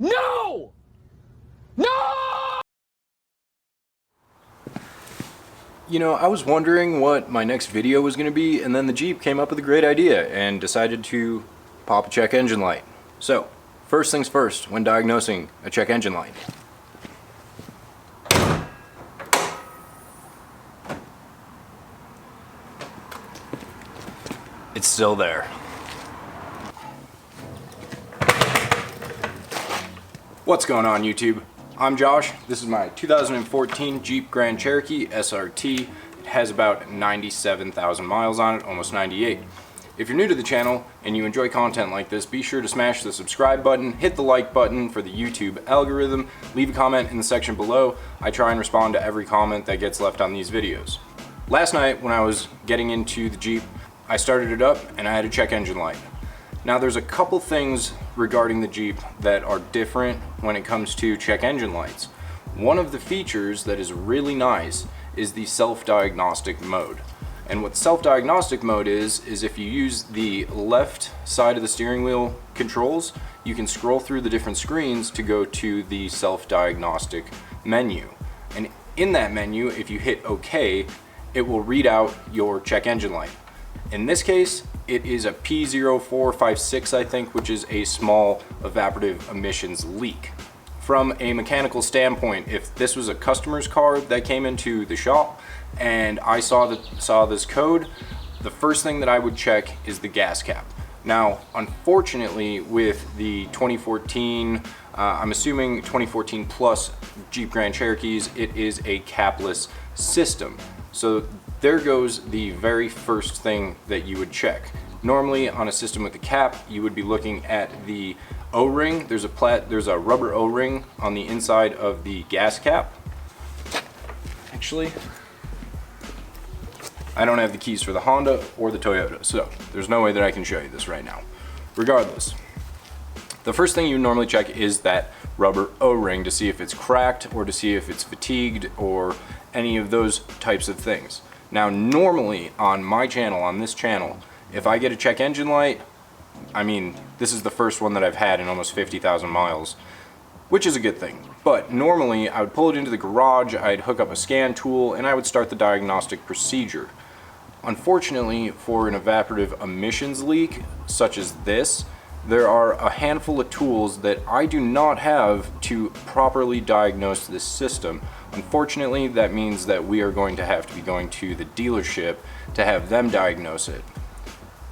No! No! You know, I was wondering what my next video was going to be, and then the Jeep came up with a great idea and decided to pop a check engine light. So, first things first when diagnosing a check engine light. It's still there. What's going on, YouTube? I'm Josh. This is my 2014 Jeep Grand Cherokee SRT. It has about 97,000 miles on it, almost 98. If you're new to the channel and you enjoy content like this, be sure to smash the subscribe button, hit the like button for the YouTube algorithm, leave a comment in the section below. I try and respond to every comment that gets left on these videos. Last night when I was getting into the Jeep, I started it up and I had a check engine light. Now there's a couple things regarding the Jeep that are different when it comes to check engine lights. One of the features that is really nice is the Self-Diagnostic Mode. And what Self-Diagnostic Mode is if you use the left side of the steering wheel controls, you can scroll through the different screens to go to the Self-Diagnostic menu. And in that menu, if you hit OK, it will read out your check engine light. In this case, it is a P0456, I think, which is a small evaporative emissions leak. From a mechanical standpoint, if this was a customer's car that came into the shop and I saw this code, the first thing that I would check is the gas cap. Now, unfortunately, with the 2014, I'm assuming 2014 plus Jeep Grand Cherokees, it is a capless system. So there goes the very first thing that you would check. Normally on a system with a cap, you would be looking at the O-ring. There's a rubber O-ring on the inside of the gas cap. Actually, I don't have the keys for the Honda or the Toyota, so there's no way that I can show you this right now. Regardless, the first thing you normally check is that rubber O-ring to see if it's cracked or to see if it's fatigued or any of those types of things. Now, normally on my channel, on this channel, if I get a check engine light, I mean, this is the first one that I've had in almost 50,000 miles, which is a good thing. But normally I would pull it into the garage, I'd hook up a scan tool, and I would start the diagnostic procedure. Unfortunately, for an evaporative emissions leak, such as this, there are a handful of tools that I do not have to properly diagnose this system. Unfortunately, that means that we are going to have to be going to the dealership to have them diagnose it.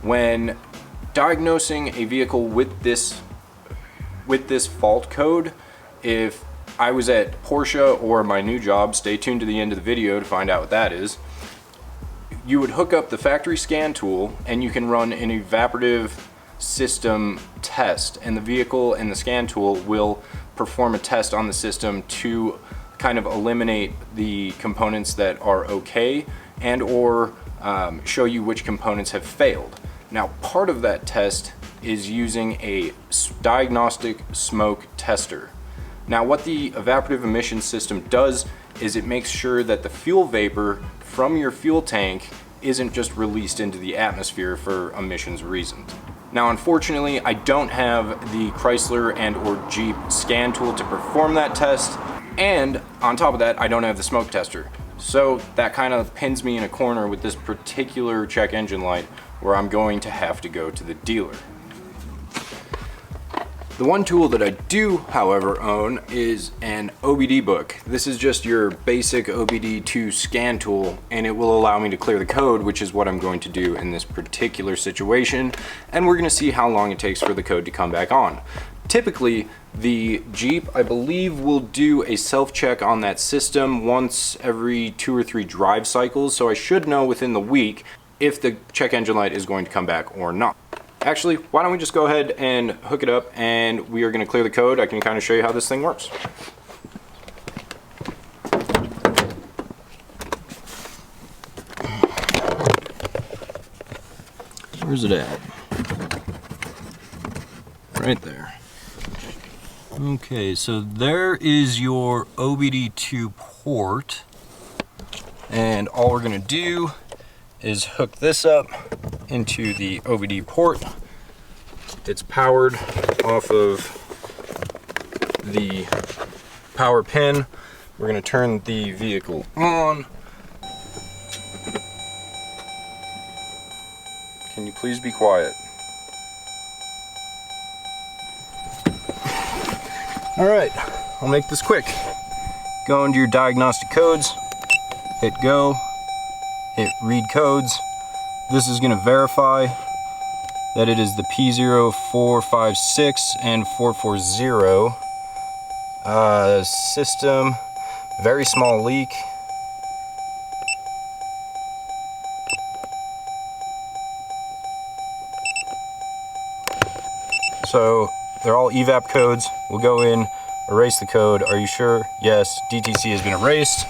When diagnosing a vehicle with this fault code, if I was at Porsche or my new job, stay tuned to the end of the video to find out what that is, you would hook up the factory scan tool and you can run an evaporative system test, and the vehicle and the scan tool will perform a test on the system to kind of eliminate the components that are okay and or show you which components have failed. Now, part of that test is using a diagnostic smoke tester. Now, what the evaporative emission system does is it makes sure that the fuel vapor from your fuel tank isn't just released into the atmosphere for emissions reasons. Now, unfortunately, I don't have the Chrysler and or Jeep scan tool to perform that test, and on top of that, I don't have the smoke tester. So that kind of pins me in a corner with this particular check engine light where I'm going to have to go to the dealer. The one tool that I do, however, own is an OBD book. This is just your basic OBD2 scan tool, and it will allow me to clear the code, which is what I'm going to do in this particular situation, and we're going to see how long it takes for the code to come back on. Typically, the Jeep, I believe, will do a self-check on that system once every 2 or 3 drive cycles, so I should know within the week if the check engine light is going to come back or not. Actually, why don't we just go ahead and hook it up and we are going to clear the code. I can kind of show you how this thing works. Where's it at? Right there. Okay, so there is your OBD2 port, and all we're going to do is hook this up into the OBD port. It's powered off of the power pin. We're gonna turn the vehicle on. Can you please be quiet? All right, I'll make this quick. Go into your diagnostic codes, hit go, hit read codes. This is gonna verify that it is the P0456 and 440. System, very small leak. So they're all EVAP codes. We'll go in, erase the code. Are you sure? Yes, DTC has been erased.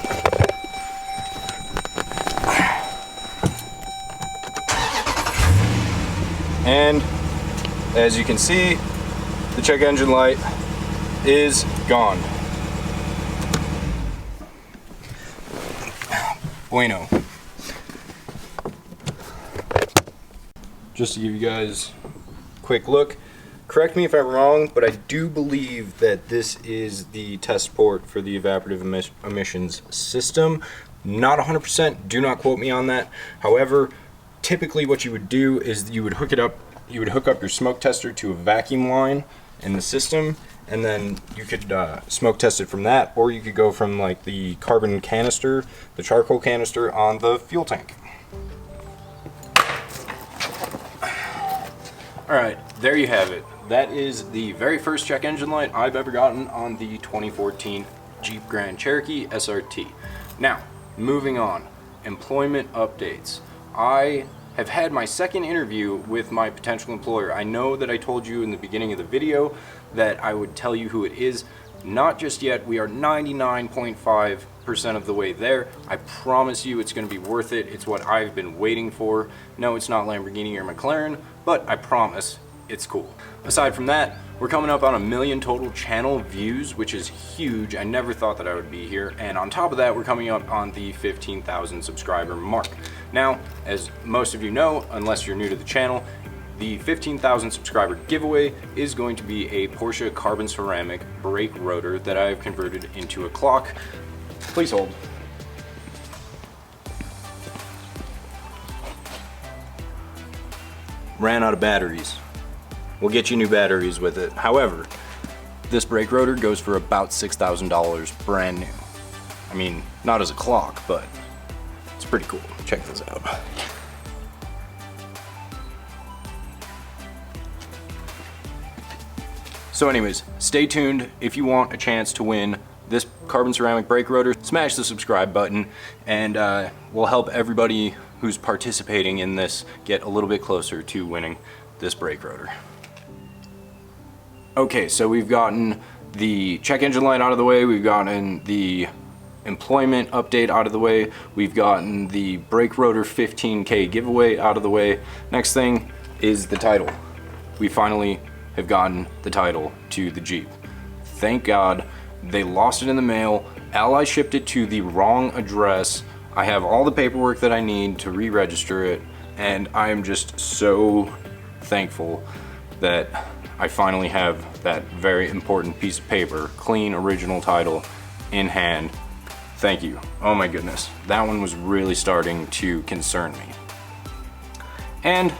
And as you can see, the check engine light is gone. Bueno. Just to give you guys a quick look, correct me if I'm wrong, but I do believe that this is the test port for the evaporative emissions system. Not 100%, do not quote me on that. However, typically what you would do is you would hook up your smoke tester to a vacuum line in the system, and then you could smoke test it from that, or you could go from like the carbon canister, the charcoal canister on the fuel tank. All right, there you have it. That is the very first check engine light I've ever gotten on the 2014 Jeep Grand Cherokee SRT. Now, moving on, employment updates. I have had my second interview with my potential employer. I know that I told you in the beginning of the video that I would tell you who it is. Not just yet. We are 99.5% of the way there. I promise you it's going to be worth it. It's what I've been waiting for. No, it's not Lamborghini or McLaren, but I promise it's cool. Aside from that, we're coming up on 1 million total channel views, which is huge. I never thought that I would be here. And on top of that, we're coming up on the 15,000 subscriber mark. Now, as most of you know, unless you're new to the channel, the 15,000 subscriber giveaway is going to be a Porsche carbon ceramic brake rotor that I've converted into a clock. Please hold. Ran out of batteries. We'll get you new batteries with it. However, this brake rotor goes for about $6,000 brand new. I mean, not as a clock, but it's pretty cool. Check this out. So anyways, stay tuned if you want a chance to win this carbon ceramic brake rotor. Smash the subscribe button, and we'll help everybody who's participating in this get a little bit closer to winning this brake rotor. Okay, so we've gotten the check engine light out of the way, we've gotten the employment update out of the way, we've gotten the brake rotor 15K giveaway out of the way. Next thing is the title. We finally have gotten the title to the Jeep. Thank God. They lost it in the mail. Ally shipped it to the wrong address. I have all the paperwork that I need to re-register it, and I am just so thankful that I finally have that very important piece of paper, clean original title in hand. Thank you. Oh my goodness. That one was really starting to concern me. And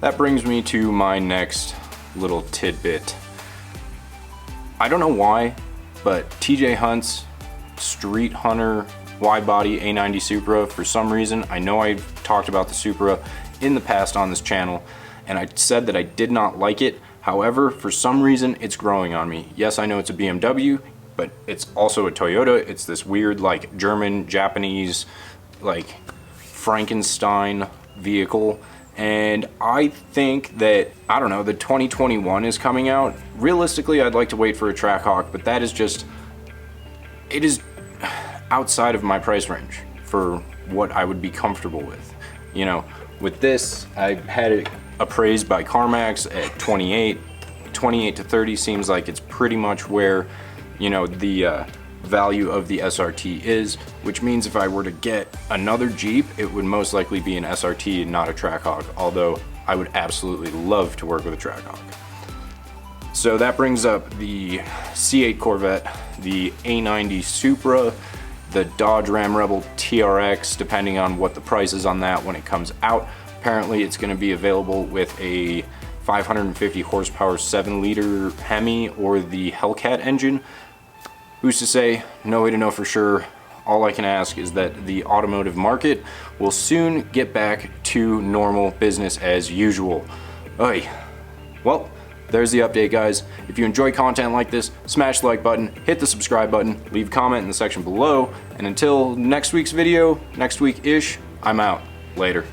that brings me to my next little tidbit. I don't know why, but TJ Hunt's Street Hunter wide body A90 Supra, for some reason, I know I've talked about the Supra in the past on this channel, and I said that I did not like it. However, for some reason, it's growing on me. Yes, I know it's a BMW, but it's also a Toyota. It's this weird, like, German, Japanese, like, Frankenstein vehicle. And I think that, I don't know, the 2021 is coming out. Realistically, I'd like to wait for a Trackhawk, but that is just, it is outside of my price range for what I would be comfortable with. You know, with this, I had it appraised by CarMax at 28 to 30 seems like it's pretty much where, you know, the value of the SRT is, which means if I were to get another Jeep, it would most likely be an SRT and not a Trackhawk, although I would absolutely love to work with a Trackhawk. So that brings up the C8 Corvette, the A90 Supra, the Dodge Ram Rebel TRX, depending on what the price is on that when it comes out. Apparently it's going to be available with a 550 horsepower 7-liter Hemi or the Hellcat engine. Who's to say? No way to know for sure. All I can ask is that the automotive market will soon get back to normal business as usual. Oy. Well, there's the update, guys. If you enjoy content like this, smash the like button, hit the subscribe button, leave a comment in the section below, and until next week's video, next week-ish, I'm out. Later.